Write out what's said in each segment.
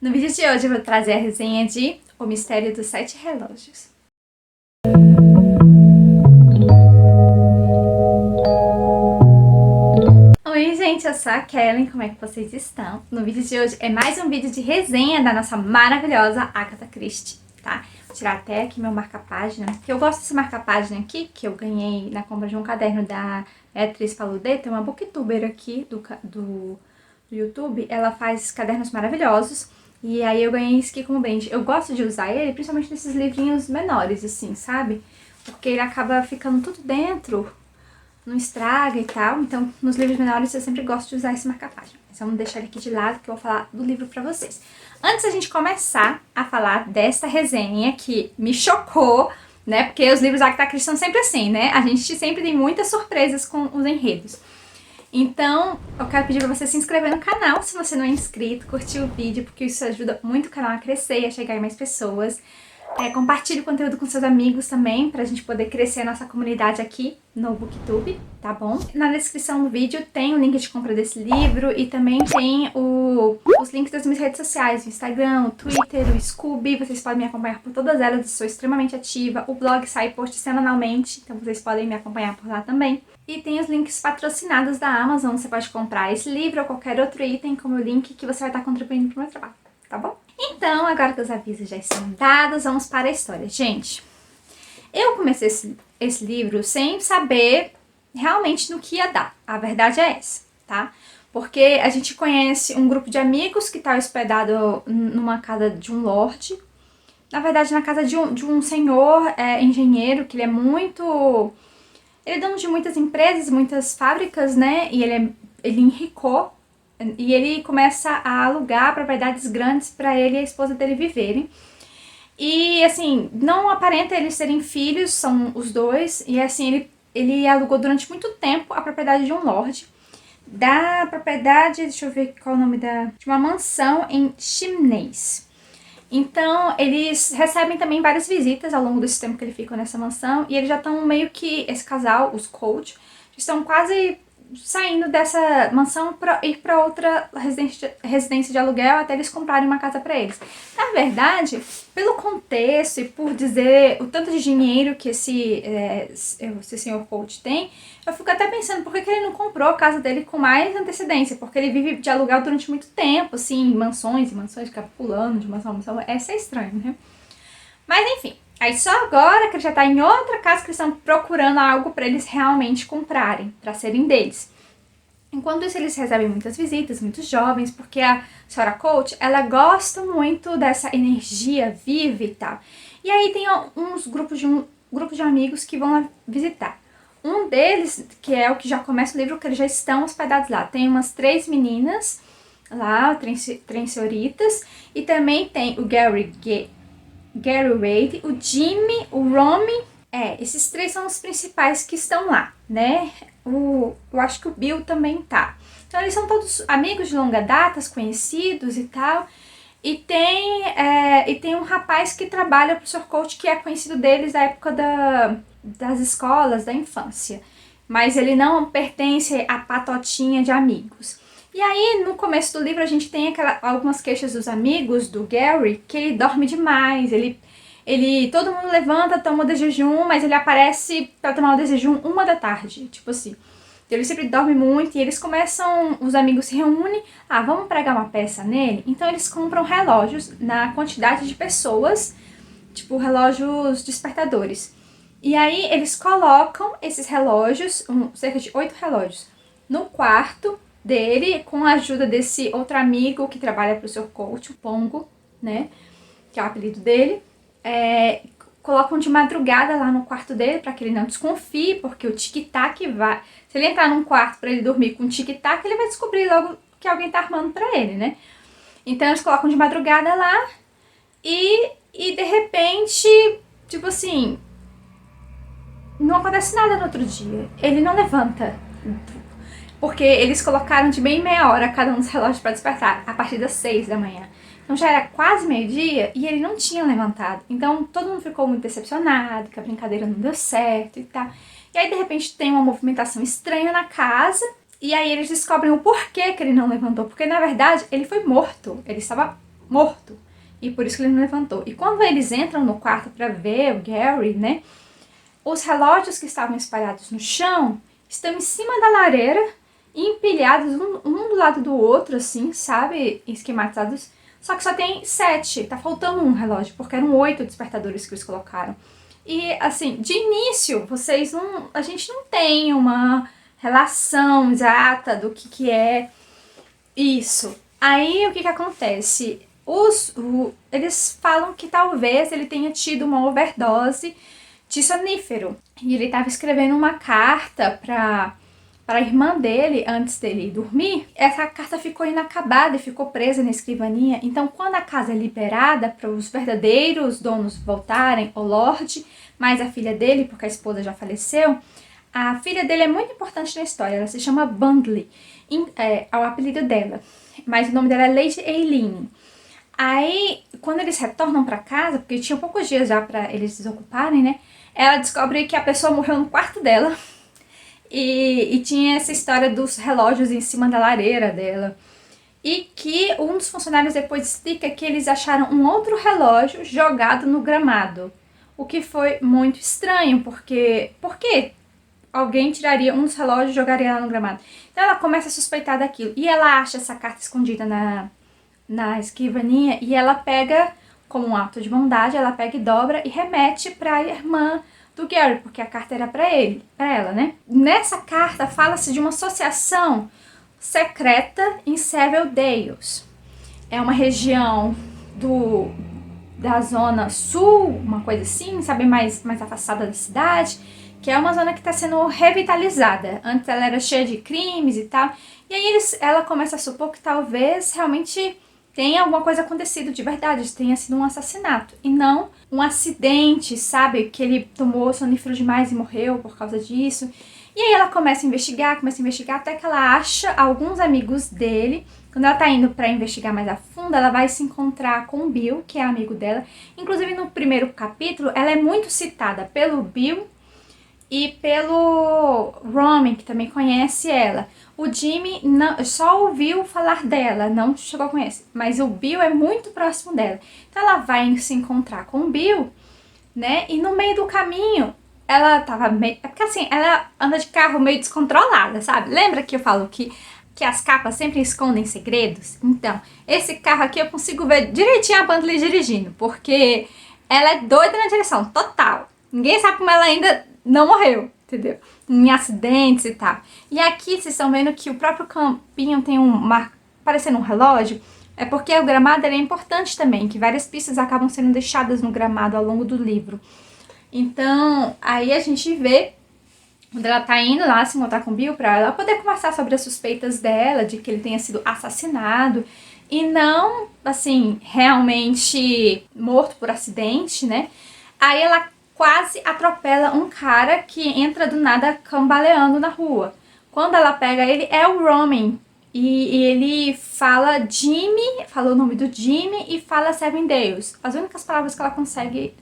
No vídeo de hoje eu vou trazer a resenha de O Mistério dos Sete Relógios. Oi gente, eu sou a Kellen, como é que vocês estão? No vídeo de hoje é mais um vídeo de resenha da nossa maravilhosa Agatha Christie, tá? Vou tirar até aqui meu marca-página, que eu gosto desse marca-página aqui, que eu ganhei na compra de um caderno da Beatriz Paludeta, uma booktuber aqui do YouTube. Ela faz cadernos maravilhosos. E aí eu ganhei esse aqui como brinde. Eu gosto de usar ele, principalmente nesses livrinhos menores, assim, sabe? Porque ele acaba ficando tudo dentro, não estraga e tal. Então, nos livros menores eu sempre gosto de usar esse marca-página. Mas vamos deixar ele aqui de lado que eu vou falar do livro pra vocês. Antes da gente começar a falar desta resenha que me chocou, né? Porque os livros Agatha Christie são sempre assim, né? A gente sempre tem muitas surpresas com os enredos. Então, eu quero pedir pra você se inscrever no canal se você não é inscrito, curtir o vídeo, porque isso ajuda muito o canal a crescer e a chegar em mais pessoas. Compartilhe o conteúdo com seus amigos também, pra gente poder crescer a nossa comunidade aqui no Booktube, tá bom? Na descrição do vídeo tem o link de compra desse livro e também tem os links das minhas redes sociais, o Instagram, o Twitter, o Scooby. Vocês podem me acompanhar por todas elas, eu sou extremamente ativa. O blog sai post semanalmente, então vocês podem me acompanhar por lá também. E tem os links patrocinados da Amazon, você pode comprar esse livro ou qualquer outro item como o link que você vai estar contribuindo para o meu trabalho, tá bom? Então, agora que os avisos já estão dados, vamos para a história. Gente, eu comecei esse livro sem saber realmente no que ia dar. A verdade é essa, tá? Porque a gente conhece um grupo de amigos que está hospedado numa casa de um lorde. Na verdade, na casa de um senhor engenheiro, que ele é muito... Ele é dono de muitas empresas, muitas fábricas, né? E ele enricou. E ele começa a alugar propriedades grandes para ele e a esposa dele viverem. E, assim, não aparenta eles serem filhos, são os dois. E, assim, ele alugou durante muito tempo a propriedade de um lorde. Da propriedade, deixa eu ver qual é o nome de uma mansão em Chimneys. Então, eles recebem também várias visitas ao longo desse tempo que ele ficou nessa mansão. E eles já estão meio que, esse casal, os Colt, estão quase saindo dessa mansão para ir para outra residência de aluguel até eles comprarem uma casa para eles. Na verdade, pelo contexto e por dizer o tanto de dinheiro que esse senhor Colt tem, eu fico até pensando por que ele não comprou a casa dele com mais antecedência, porque ele vive de aluguel durante muito tempo, assim, mansões e mansões, fica pulando de mansão a mansão, essa é estranho, né? Mas enfim, aí só agora que ele já tá em outra casa que eles estão procurando algo para eles realmente comprarem, para serem deles. Enquanto isso, eles recebem muitas visitas, muitos jovens, porque a senhora Colt, ela gosta muito dessa energia viva e tal. E aí tem uns grupos de amigos que vão lá visitar. Um deles, que é o que já começa o livro, que eles já estão hospedados lá. Tem umas 3 meninas lá, 3 senhoritas, e também tem o Gary Wade, o Jimmy, o Romy. Esses 3 são os principais que estão lá, né? Eu acho que o Bill também tá. Então eles são todos amigos de longa data, conhecidos e tal. E tem um rapaz que trabalha pro Sr. Colt, que é conhecido deles da época das escolas, da infância. Mas ele não pertence à patotinha de amigos. E aí, no começo do livro, a gente tem algumas queixas dos amigos do Gary, que ele dorme demais, todo mundo levanta, toma o de jejum, mas ele aparece pra tomar o de jejum 1 da tarde, tipo assim. Ele sempre dorme muito e os amigos se reúnem, vamos pregar uma peça nele? Então eles compram relógios na quantidade de pessoas, tipo relógios despertadores. E aí eles colocam esses relógios, cerca de 8 relógios, no quarto dele, com a ajuda desse outro amigo que trabalha pro Sr. Colt, o Pongo, né, que é o apelido dele. Colocam de madrugada lá no quarto dele para que ele não desconfie, porque o tic-tac vai... Se ele entrar num quarto para ele dormir com tic-tac, ele vai descobrir logo que alguém tá armando para ele, né? Então eles colocam de madrugada lá e de repente, tipo assim, não acontece nada no outro dia. Ele não levanta, porque eles colocaram de meia em meia hora cada um dos relógios para despertar, a partir das 6 da manhã. Então já era quase meio-dia e ele não tinha levantado. Então todo mundo ficou muito decepcionado, que a brincadeira não deu certo e tal. E aí de repente tem uma movimentação estranha na casa. E aí eles descobrem o porquê que ele não levantou. Porque na verdade ele foi morto. Ele estava morto. E por isso que ele não levantou. E quando eles entram no quarto para ver o Gary, né? Os relógios que estavam espalhados no chão estão em cima da lareira, empilhados um do lado do outro, assim, sabe? Esquematizados. Só que só tem 7. Tá faltando um relógio, porque eram 8 despertadores que eles colocaram. E, assim, de início, a gente não tem uma relação exata do que é isso. Aí, o que acontece? Eles falam que talvez ele tenha tido uma overdose de sonífero. E ele estava escrevendo uma carta para a irmã dele antes dele dormir. Essa carta ficou inacabada e ficou presa na escrivaninha. Então, quando a casa é liberada para os verdadeiros donos voltarem, o Lorde, mais a filha dele, porque a esposa já faleceu, a filha dele é muito importante na história. Ela se chama Bundley, é o apelido dela. Mas o nome dela é Lady Eileen. Aí, quando eles retornam para casa, porque tinha poucos dias já para eles desocuparem, né? Ela descobre que a pessoa morreu no quarto dela. E tinha essa história dos relógios em cima da lareira dela. E que um dos funcionários depois explica que eles acharam um outro relógio jogado no gramado. O que foi muito estranho, porque... Por quê? Alguém tiraria um dos relógios e jogaria lá no gramado. Então ela começa a suspeitar daquilo. E ela acha essa carta escondida na escrivaninha e ela pega, como um ato de bondade, ela pega e dobra e remete para a irmã do Gary, porque a carta era para ela, né? Nessa carta fala-se de uma associação secreta em Several Dales. É uma região da zona sul, uma coisa assim, sabe, mais afastada da cidade, que é uma zona que está sendo revitalizada. Antes ela era cheia de crimes e tal. E aí ela começa a supor que talvez realmente tenha alguma coisa acontecido de verdade, tenha sido um assassinato. E não um acidente, sabe? Que ele tomou sonífero demais e morreu por causa disso. E aí ela começa a investigar, até que ela acha alguns amigos dele. Quando ela tá indo pra investigar mais a fundo, ela vai se encontrar com o Bill, que é amigo dela. Inclusive no primeiro capítulo, ela é muito citada pelo Bill e pelo Roman, que também conhece ela. O Jimmy só ouviu falar dela, não chegou a conhecer. Mas o Bill é muito próximo dela. Então ela vai se encontrar com o Bill, né? E no meio do caminho, ela tava meio... É porque assim, ela anda de carro meio descontrolada, sabe? Lembra que eu falo que as capas sempre escondem segredos? Então, esse carro aqui eu consigo ver direitinho a Bundley dirigindo. Porque ela é doida na direção, total. Ninguém sabe como ela ainda não morreu, entendeu? Em acidentes e tal. E aqui vocês estão vendo que o próprio campinho tem parecendo um relógio. É porque o gramado é importante também, que várias pistas acabam sendo deixadas no gramado ao longo do livro. Então, aí a gente vê quando ela tá indo lá se encontrar com o Bill pra ela poder conversar sobre as suspeitas dela, de que ele tenha sido assassinado. E não, assim, realmente morto por acidente, né? Aí ela quase atropela um cara que entra do nada cambaleando na rua. Quando ela pega ele, é o Roman. E ele fala Jimmy, fala o nome do Jimmy e fala Seven Dales. As únicas palavras que ela consegue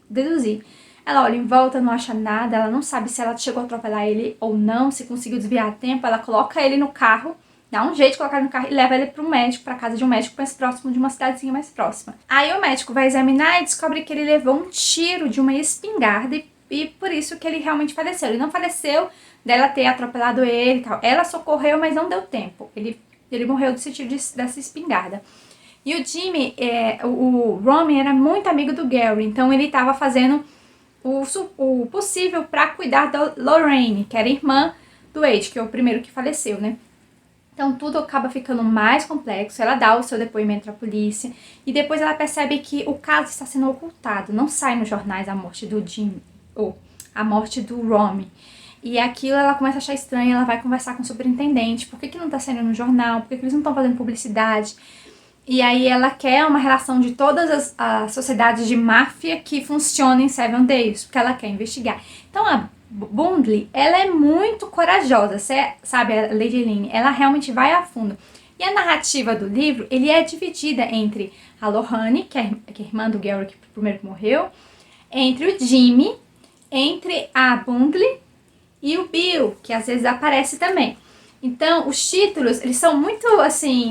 deduzir. Ela olha em volta, não acha nada, ela não sabe se ela chegou a atropelar ele ou não, se conseguiu desviar a tempo. Ela coloca ele no carro, dá um jeito de colocar ele no carro e leva ele pro médico, pra casa de um médico mais próximo, de uma cidadezinha mais próxima. Aí o médico vai examinar e descobre que ele levou um tiro de uma espingarda e por isso que ele realmente faleceu. Ele não faleceu dela ter atropelado ele e tal. Ela socorreu, mas não deu tempo. Ele morreu desse tiro dessa espingarda. E o Jimmy, o Roman era muito amigo do Gary, então ele estava fazendo o possível para cuidar da Lorraine, que era irmã do Wade, que é o primeiro que faleceu, né? Então tudo acaba ficando mais complexo. Ela dá o seu depoimento para a polícia e depois ela percebe que o caso está sendo ocultado. Não sai nos jornais a morte do Jimmy ou a morte do Roman. E aquilo ela começa a achar estranho, ela vai conversar com o superintendente. Por que não tá saindo no jornal? Por que eles não estão fazendo publicidade? E aí ela quer uma relação de todas as sociedades de máfia que funcionam em Seven Dales, porque ela quer investigar. Então a Bundley, ela é muito corajosa, sabe, a Lady Eileen, ela realmente vai a fundo. E a narrativa do livro, ele é dividida entre a Lorraine, que é irmã do Gary, que primeiro morreu, entre o Jimmy, entre a Bundley e o Bill, que às vezes aparece também. Então, os títulos, eles são muito, assim,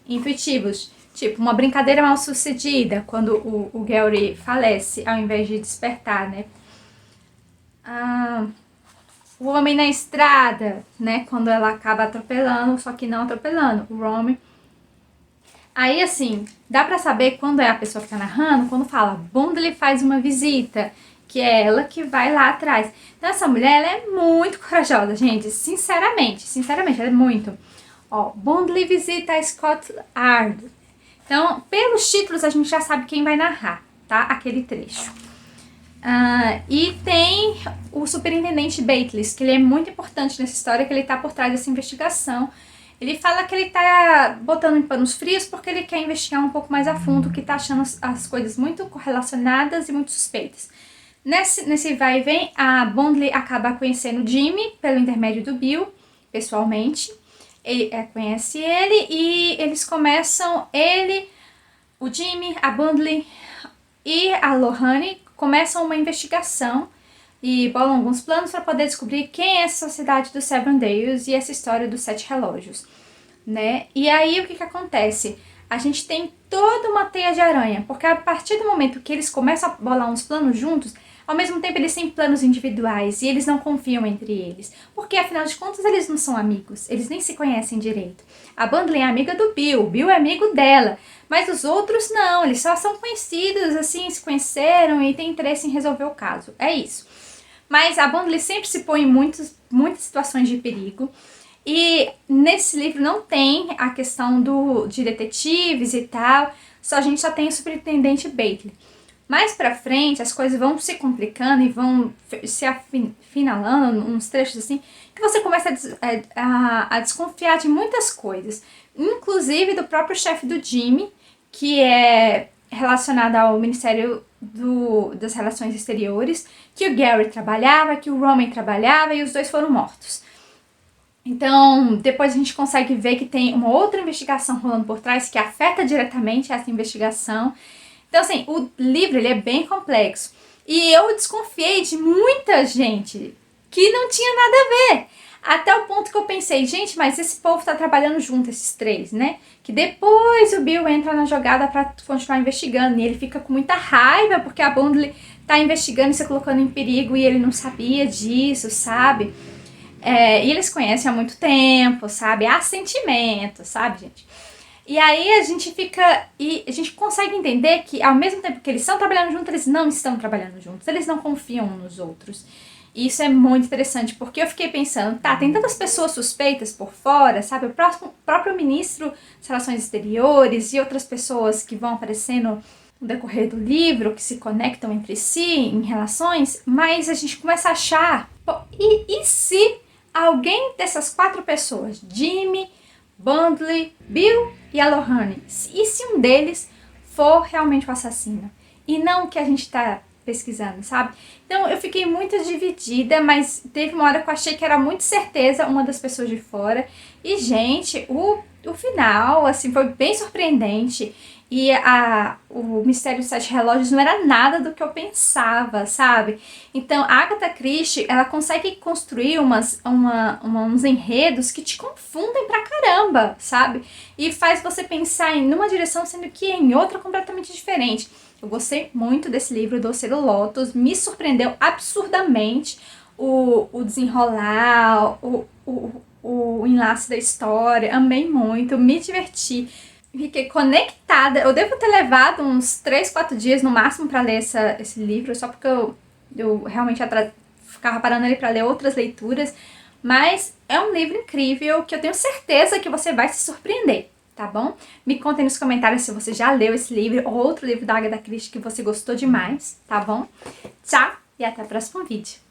intuitivos. Tipo, uma brincadeira mal sucedida, quando o Gary falece ao invés de despertar, né? O homem na estrada, né? Quando ela acaba atropelando, só que não atropelando o Romy. Aí, assim, dá pra saber quando é a pessoa que tá narrando, quando fala, Bondley faz uma visita, que é ela que vai lá atrás. Então, essa mulher, ela é muito corajosa, gente, sinceramente, ela é muito. Ó, Bondley visita Scotland. Então, pelos títulos, a gente já sabe quem vai narrar, tá? Aquele trecho. E tem o superintendente Batless, que ele é muito importante nessa história, que ele tá por trás dessa investigação. Ele fala que ele tá botando em panos frios porque ele quer investigar um pouco mais a fundo, que tá achando as coisas muito correlacionadas e muito suspeitas. Nesse vai e vem, a Bondley acaba conhecendo Jimmy pelo intermédio do Bill, pessoalmente. Ele conhece ele e eles começam, o Jimmy, a Bondley e a Lorraine começam uma investigação e bolam alguns planos para poder descobrir quem é essa sociedade dos Seven Dials e essa história dos 7 relógios, né? E aí o que acontece? A gente tem toda uma teia de aranha, porque a partir do momento que eles começam a bolar uns planos juntos, ao mesmo tempo eles têm planos individuais e eles não confiam entre eles, porque afinal de contas eles não são amigos, eles nem se conhecem direito. A Bondley é amiga do Bill, o Bill é amigo dela, mas os outros não, eles só são conhecidos, assim, se conheceram e têm interesse em resolver o caso, é isso. Mas a Bondley sempre se põe em muitas situações de perigo. E nesse livro não tem a questão de detetives e tal, a gente só tem o superintendente Batley. Mais pra frente, as coisas vão se complicando e vão se afinalando, uns trechos assim, que você começa a desconfiar de muitas coisas. Inclusive do próprio chefe do Jimmy, que é relacionado ao Ministério das Relações Exteriores, que o Gary trabalhava, que o Roman trabalhava e os dois foram mortos. Então, depois a gente consegue ver que tem uma outra investigação rolando por trás que afeta diretamente essa investigação. Então, assim, o livro ele é bem complexo. E eu desconfiei de muita gente que não tinha nada a ver. Até o ponto que eu pensei, gente, mas esse povo tá trabalhando junto, esses três, né? Que depois o Bill entra na jogada pra continuar investigando. E ele fica com muita raiva porque a Bondley tá investigando e se colocando em perigo e ele não sabia disso, sabe? E eles conhecem há muito tempo, sabe? Há sentimento, sabe, gente? E aí a gente fica... E a gente consegue entender que ao mesmo tempo que eles estão trabalhando juntos, eles não estão trabalhando juntos. Eles não confiam uns nos outros. E isso é muito interessante, porque eu fiquei pensando, tá, tem tantas pessoas suspeitas por fora, sabe? O próprio ministro das Relações Exteriores e outras pessoas que vão aparecendo no decorrer do livro, que se conectam entre si em relações, mas a gente começa a achar, pô, e se alguém dessas 4 pessoas, Jimmy, Bondley, Bill e a Lorraine, e se um deles for realmente o assassino? E não o que a gente tá pesquisando, sabe? Então eu fiquei muito dividida, mas teve uma hora que eu achei que era muito certeza uma das pessoas de fora. E, gente, o final, assim, foi bem surpreendente. E o Mistério dos 7 Relógios não era nada do que eu pensava, sabe? Então, a Agatha Christie, ela consegue construir uns enredos que te confundem pra caramba, sabe? E faz você pensar em uma direção, sendo que em outra completamente diferente. Eu gostei muito desse livro, do Selo Lotus, me surpreendeu absurdamente o desenrolar, o enlace da história, amei muito, me diverti. Fiquei conectada. Eu devo ter levado uns 3, 4 dias no máximo para ler esse livro, só porque eu realmente ficava parando ele para ler outras leituras. Mas é um livro incrível que eu tenho certeza que você vai se surpreender, tá bom? Me contem nos comentários se você já leu esse livro ou outro livro da Agatha Christie que você gostou demais, tá bom? Tchau e até o próximo vídeo.